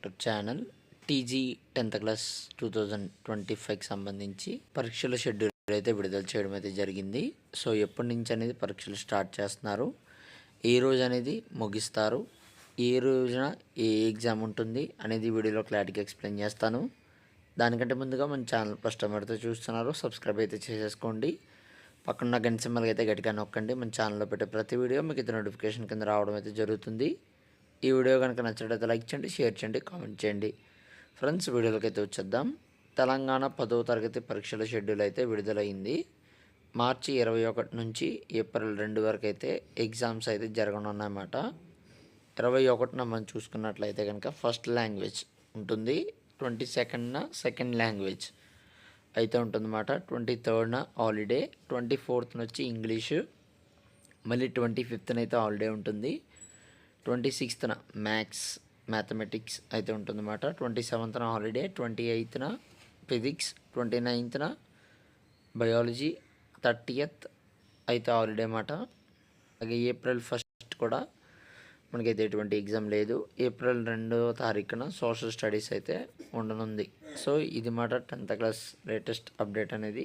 Hour channel. TG 10th class 2025కి సంబంధించి పరీక్షల షెడ్యూల్ అయితే విడుదల చేయడం అయితే జరిగింది. సో ఎప్పటి నుంచి అనేది పరీక్షలు స్టార్ట్ చేస్తున్నారు, ఏ రోజు అనేది ముగిస్తారు, ఏ రోజున ఏ ఎగ్జామ్ ఉంటుంది అనేది వీడియోలో క్లారిటీగా ఎక్స్ప్లెయిన్ చేస్తాను. దానికంటే ముందుగా మన ఛానల్ ఫస్ట్ టైం అయితే చూస్తున్నారు, సబ్స్క్రైబ్ అయితే చేసేసుకోండి. పక్కన గంట సింబల్ అయితే గట్టిగా నొక్కండి. మన ఛానల్లో పెట్టే ప్రతి వీడియో మీకు అయితే నోటిఫికేషన్ కింద రావడం అయితే జరుగుతుంది. ఈ వీడియో కనుక నచ్చినట్లయితే లైక్ చేయండి, షేర్ చేయండి, కామెంట్ చేయండి. ఫ్రెండ్స్, వీడియోలోకి అయితే వచ్చేద్దాం. తెలంగాణ 10వ తరగతి పరీక్షల షెడ్యూల్ అయితే విడుదలైంది. మార్చి 21 నుంచి ఏప్రిల్ 2 వరకు అయితే ఎగ్జామ్స్ అయితే జరగనున్నాయన్నమాట. 21న మనం చూసుకున్నట్లయితే కనుక ఫస్ట్ లాంగ్వేజ్ ఉంటుంది, 22న సెకండ్ లాంగ్వేజ్ అయితే ఉంటుందన్నమాట. 23న హాలిడే, 24న వచ్చి ఇంగ్లీషు, మళ్ళీ 25న అయితే హాలిడే ఉంటుంది. 26న మ్యాథమెటిక్స్ అయితే ఉంటుందన్నమాట. 27న హాలిడే, 28న ఫిజిక్స్, 29న బయాలజీ, 30th అయితే హాలిడే అన్నమాట. అలాగే ఏప్రిల్ 1 కూడా మనకైతే ఎటువంటి ఎగ్జామ్ లేదు. ఏప్రిల్ 2వ తారీఖున సోషల్ స్టడీస్ అయితే ఉండనుంది. సో ఇది మాట 10th క్లాస్ లేటెస్ట్ అప్డేట్ అనేది.